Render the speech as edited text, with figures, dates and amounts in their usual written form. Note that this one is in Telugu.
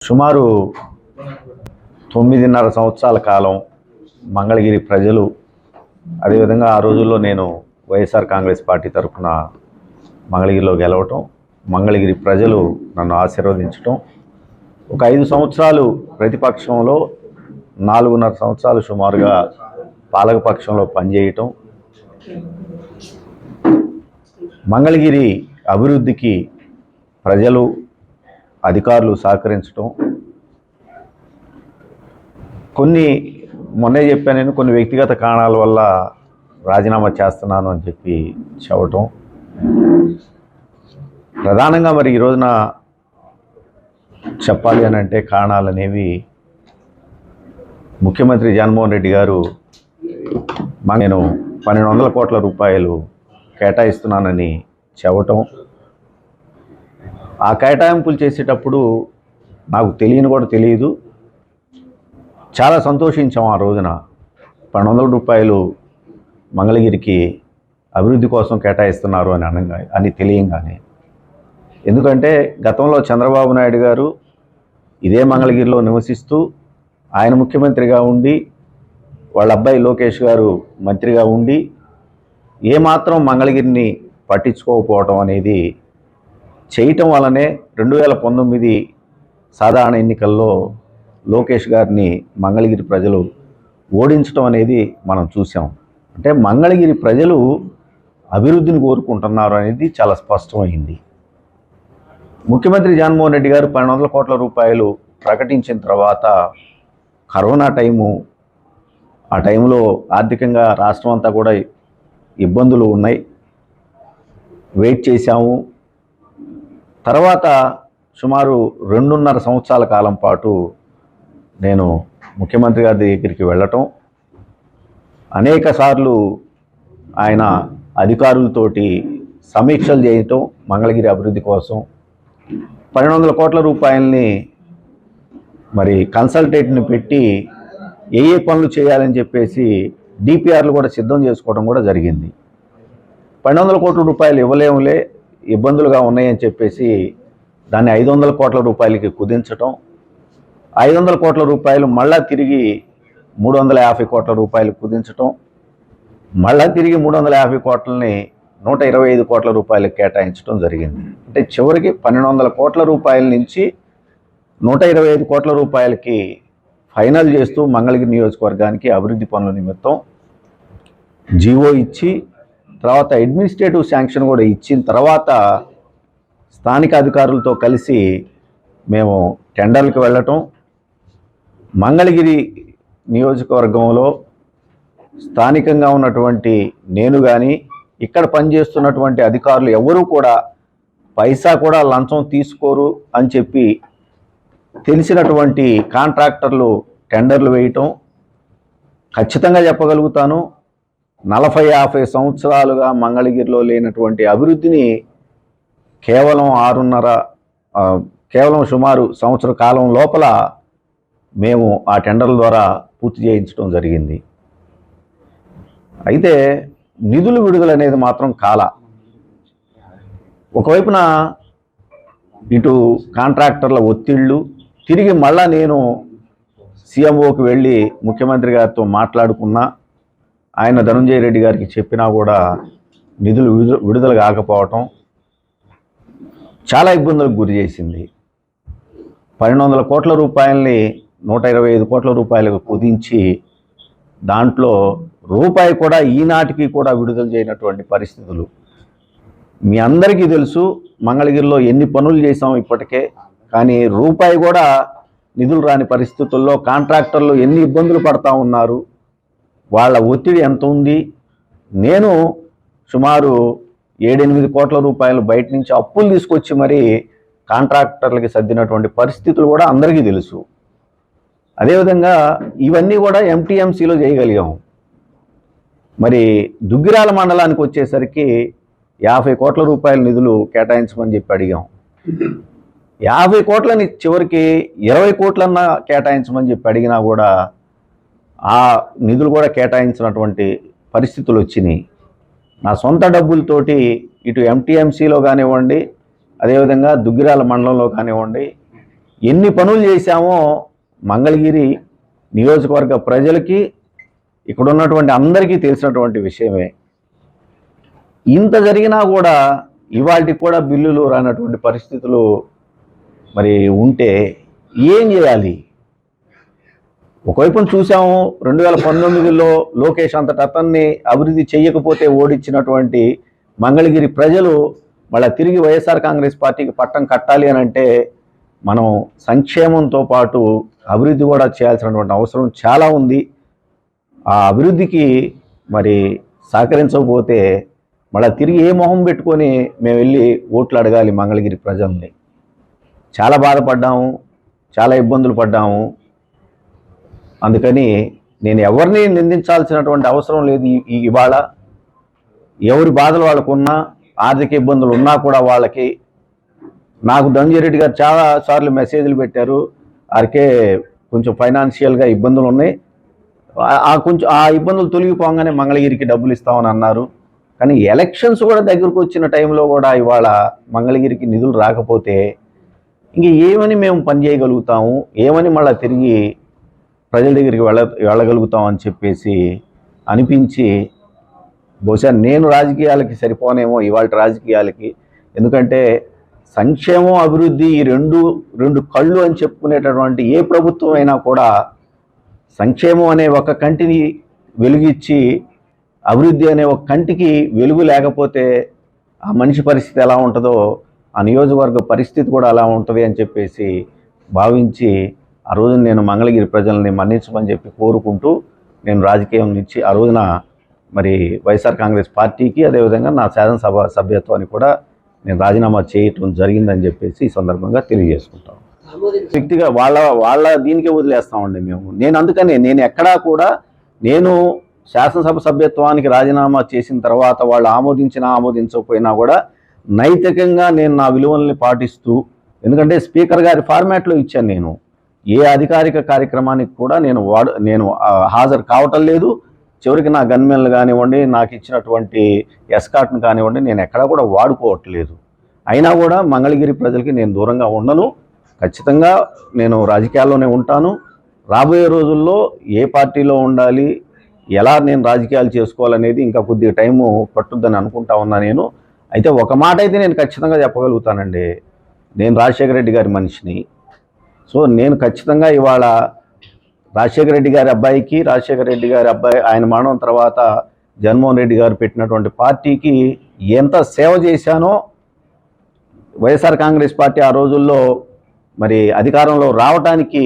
సుమారు 9.5 సంవత్సరాల కాలం మంగళగిరి ప్రజలు, అదేవిధంగా ఆ రోజుల్లో నేను వైఎస్ఆర్ కాంగ్రెస్ పార్టీ తరఫున మంగళగిరిలో గెలవటం, మంగళగిరి ప్రజలు నన్ను ఆశీర్వదించటం, ఒక 5 సంవత్సరాలు ప్రతిపక్షంలో, 4.5 సంవత్సరాలు సుమారుగా పాలకపక్షంలో పనిచేయటం, మంగళగిరి అభివృద్ధికి ప్రజలు, అధికారులు సహకరించటం, మొన్నే చెప్పాను నేను, కొన్ని వ్యక్తిగత కారణాల వల్ల రాజీనామా చేస్తున్నాను అని చెప్పి చెప్పటం. ప్రధానంగా మరి ఈ రోజున చెప్పాలి అని అంటే కారణాలు అనేవి, ముఖ్యమంత్రి జగన్మోహన్ రెడ్డి గారు నేను 1200 కోట్ల రూపాయలు కేటాయిస్తున్నానని చెప్పటం, ఆ కేటాయింపులు చేసేటప్పుడు నాకు కూడా తెలియదు, చాలా సంతోషించాం. ఆ రోజున 1200 రూపాయలు మంగళగిరికి అభివృద్ధి కోసం కేటాయిస్తున్నారు అని తెలియంగానే. ఎందుకంటే గతంలో చంద్రబాబు నాయుడు గారు ఇదే మంగళగిరిలో నివసిస్తూ, ఆయన ముఖ్యమంత్రిగా ఉండి, వాళ్ళ అబ్బాయి లోకేష్ గారు మంత్రిగా ఉండి, ఏమాత్రం మంగళగిరిని పట్టించుకోకపోవటం అనేది చేయటం వల్లనే 2019 సాధారణ ఎన్నికల్లో లోకేష్ గారిని మంగళగిరి ప్రజలు ఓడించడం అనేది మనం చూసాం. అంటే మంగళగిరి ప్రజలు అభివృద్ధిని కోరుకుంటున్నారు అనేది చాలా స్పష్టమైంది. ముఖ్యమంత్రి జగన్మోహన్ రెడ్డి గారు 1200 కోట్ల రూపాయలు ప్రకటించిన తర్వాత కరోనా టైము, ఆ టైంలో ఆర్థికంగా రాష్ట్రం అంతా కూడా ఇబ్బందులు ఉన్నాయి, వెయిట్ చేశాము. తర్వాత సుమారు 2.5 సంవత్సరాల కాలం పాటు నేను ముఖ్యమంత్రి గారి దగ్గరికి వెళ్ళటం, అనేక సార్లు ఆయన అధికారులతోటి సమీక్షలు చేయటం, మంగళగిరి అభివృద్ధి కోసం 1200 కోట్ల రూపాయలని మరి కన్సల్టేట్ని పెట్టి ఏ పనులు చేయాలని చెప్పేసి డిపిఆర్లు కూడా సిద్ధం చేసుకోవడం కూడా జరిగింది. 1200 కోట్ల రూపాయలు ఇవ్వలేములే, ఇబ్బందులుగా ఉన్నాయని చెప్పేసి దాన్ని 500 కోట్ల రూపాయలకి కుదించటం, 500 కోట్ల రూపాయలు మళ్ళా తిరిగి 350 కోట్ల రూపాయలు కుదించటం, మళ్ళా తిరిగి 350 కోట్లని 125 కోట్ల రూపాయలకు కేటాయించడం జరిగింది. అంటే చివరికి 1200 కోట్ల రూపాయల నుంచి 125 కోట్ల రూపాయలకి ఫైనల్ చేస్తూ మంగళగిరి నియోజకవర్గానికి అభివృద్ధి పనుల నిమిత్తం జీవో ఇచ్చి, తర్వాత అడ్మినిస్ట్రేటివ్ శాంక్షన్ కూడా ఇచ్చిన తర్వాత స్థానిక అధికారులతో కలిసి మేము టెండర్లకు వెళ్ళటం, మంగళగిరి నియోజకవర్గంలో స్థానికంగా ఉన్నటువంటి నేను కానీ, ఇక్కడ పనిచేస్తున్నటువంటి అధికారులు ఎవరూ కూడా పైసా కూడా లంచం తీసుకోరు అని చెప్పి తెలిసినటువంటి కాంట్రాక్టర్లు టెండర్లు వేయటం. ఖచ్చితంగా చెప్పగలుగుతాను, 40-50 సంవత్సరాలుగా మంగళగిరిలో లేనటువంటి అభివృద్ధిని కేవలం సుమారు సంవత్సర కాలం లోపల మేము ఆ టెండర్ల ద్వారా పూర్తి చేయించడం జరిగింది. అయితే నిధులు విడుదల అనేది మాత్రం ఒకవైపున ఇటు కాంట్రాక్టర్ల ఒత్తిళ్ళు, తిరిగి మళ్ళా నేను సీఎంఓకి వెళ్ళి ముఖ్యమంత్రి గారితో మాట్లాడుకున్నా, ఆయన ధనంజయ రెడ్డి గారికి చెప్పినా కూడా నిధులు విడుదల కాకపోవటం చాలా ఇబ్బందులకు గురి చేసింది. 1200 కోట్ల రూపాయలని 125 కోట్ల రూపాయలకు కుదించి, దాంట్లో రూపాయి కూడా ఈనాటికి కూడా విడుదల చేయనటువంటి పరిస్థితులు. మీ అందరికీ తెలుసు మంగళగిరిలో ఎన్ని పనులు చేసాం ఇప్పటికే, కానీ రూపాయి కూడా నిధులు రాని పరిస్థితుల్లో కాంట్రాక్టర్లు ఎన్ని ఇబ్బందులు పడతా ఉన్నారు, వాళ్ళ ఒత్తిడి ఎంత ఉంది. నేను సుమారు 7-8 కోట్ల రూపాయలు బయట నుంచి అప్పులు తీసుకొచ్చి మరీ కాంట్రాక్టర్లకి సర్దినటువంటి పరిస్థితులు కూడా అందరికీ తెలుసు. అదేవిధంగా ఇవన్నీ కూడా ఎంటీఎంసీలో చేయగలిగాం. మరి దుగ్గిరాల మండలానికి వచ్చేసరికి 50 కోట్ల రూపాయల నిధులు కేటాయించమని చెప్పి అడిగాం. 50 కోట్లని చివరికి 20 కోట్లన్నా కేటాయించమని చెప్పి అడిగినా కూడా ఆ నిధులు కూడా కేటాయించినటువంటి పరిస్థితులు వచ్చినాయి. నా సొంత డబ్బులతోటి ఇటు ఎంటీఎంసీలో కానివ్వండి, అదేవిధంగా దుగ్గిరాల మండలంలో కానివ్వండి, ఎన్ని పనులు చేశామో మంగళగిరి నియోజకవర్గ ప్రజలకి ఇక్కడ ఉన్నటువంటి అందరికీ తెలిసినటువంటి విషయమే. ఇంత జరిగినా కూడా ఇవాళకి కూడా బిల్లులు రానటువంటి పరిస్థితులు మరి ఉంటే ఏం చేయాలి? ఒకవైపున చూసాము 2019లో లోకేష్ అంతటి అతన్ని అభివృద్ధి చేయకపోతే ఓడించినటువంటి మంగళగిరి ప్రజలు మళ్ళీ తిరిగి వైఎస్ఆర్ కాంగ్రెస్ పార్టీకి పట్టం కట్టాలి అని అంటే మనం సంక్షేమంతో పాటు అభివృద్ధి కూడా చేయాల్సినటువంటి అవసరం చాలా ఉంది. ఆ అభివృద్ధికి మరి సహకరించకపోతే మళ్ళీ తిరిగి ఏ మొహం పెట్టుకొని మేము వెళ్ళి ఓట్లు అడగాలి మంగళగిరి ప్రజల్ని? చాలా బాధపడ్డాము, చాలా ఇబ్బందులు పడ్డాము. అందుకని నేను ఎవరిని నిందించాల్సినటువంటి అవసరం లేదు. ఇవాళ ఎవరి బాధలు వాళ్ళకు ఉన్నా, ఆర్థిక ఇబ్బందులు ఉన్నా కూడా వాళ్ళకి నాకు ధనంజయ గారు చాలా సార్లు మెసేజ్లు పెట్టారు, ఆరికే కొంచెం ఫైనాన్షియల్గా ఇబ్బందులు ఉన్నాయి, ఆ ఇబ్బందులు తొలగిపోగానే మంగళగిరికి డబ్బులు ఇస్తామని అన్నారు. కానీ ఎలక్షన్స్ కూడా దగ్గరకు వచ్చిన టైంలో కూడా ఇవాళ మంగళగిరికి నిధులు రాకపోతే ఇంక ఏమని మేము పని చేయగలుగుతాము, ఏమని మళ్ళీ తిరిగి ప్రజల దగ్గరికి వెళ్ళగలుగుతాం అని చెప్పేసి అనిపించి బహుశా నేను రాజకీయాలకి సరిపోనేమో ఇవాళ రాజకీయాలకి. ఎందుకంటే సంక్షేమం అభివృద్ధి ఈ రెండు కళ్ళు అని చెప్పుకునేటటువంటి ఏ ప్రభుత్వం అయినా కూడా సంక్షేమం అనే ఒక కంటిని వెలుగిచ్చి అభివృద్ధి అనే ఒక కంటికి వెలుగు లేకపోతే ఆ మనిషి పరిస్థితి ఎలా ఉంటుందో ఆ నియోజకవర్గ పరిస్థితి కూడా అలా ఉంటుంది అని చెప్పేసి భావించి ఆ రోజున నేను మంగళగిరి ప్రజల్ని మన్నించమని చెప్పి కోరుకుంటూ నేను రాజకీయం నుంచి ఆ రోజున మరి వైఎస్ఆర్ కాంగ్రెస్ పార్టీకి అదేవిధంగా నా శాసనసభ సభ్యత్వాన్ని కూడా నేను రాజీనామా చేయటం జరిగిందని చెప్పేసి ఈ సందర్భంగా తెలియజేసుకుంటాం. వ్యక్తిగా వాళ్ళ దీనికే వదిలేస్తామండి మేము. నేను ఎక్కడా కూడా నేను శాసనసభ సభ్యత్వానికి రాజీనామా చేసిన తర్వాత వాళ్ళు ఆమోదించకపోయినా కూడా నైతికంగా నేను నా విలువల్ని పాటిస్తూ, ఎందుకంటే స్పీకర్ గారి ఫార్మాట్లో ఇచ్చాను, నేను ఏ అధికారిక కార్యక్రమానికి కూడా నేను హాజరు కావటం లేదు. చివరికి నా గన్మెన్లు కానివ్వండి, నాకు ఇచ్చినటువంటి ఎస్కాట్ను కానివ్వండి, నేను ఎక్కడా కూడా వాడుకోవట్లేదు. అయినా కూడా మంగళగిరి ప్రజలకి నేను దూరంగా ఉండను. ఖచ్చితంగా నేను రాజకీయాల్లోనే ఉంటాను. రాబోయే రోజుల్లో ఏ పార్టీలో ఉండాలి, ఎలా నేను రాజకీయాలు చేసుకోవాలనేది ఇంకా కొద్దిగా టైము పట్టుద్దని అనుకుంటా ఉన్నా నేను. అయితే ఒక మాట అయితే నేను ఖచ్చితంగా చెప్పగలుగుతానండి, నేను రాజశేఖర రెడ్డి గారి మనిషిని. సో నేను ఖచ్చితంగా ఇవాళ రాజశేఖర రెడ్డి గారి అబ్బాయి ఆయన మరణం తర్వాత జగన్మోహన్ రెడ్డి గారు పెట్టినటువంటి పార్టీకి ఎంత సేవ చేశానో, వైఎస్ఆర్ కాంగ్రెస్ పార్టీ ఆ రోజుల్లో మరి అధికారంలో రావటానికి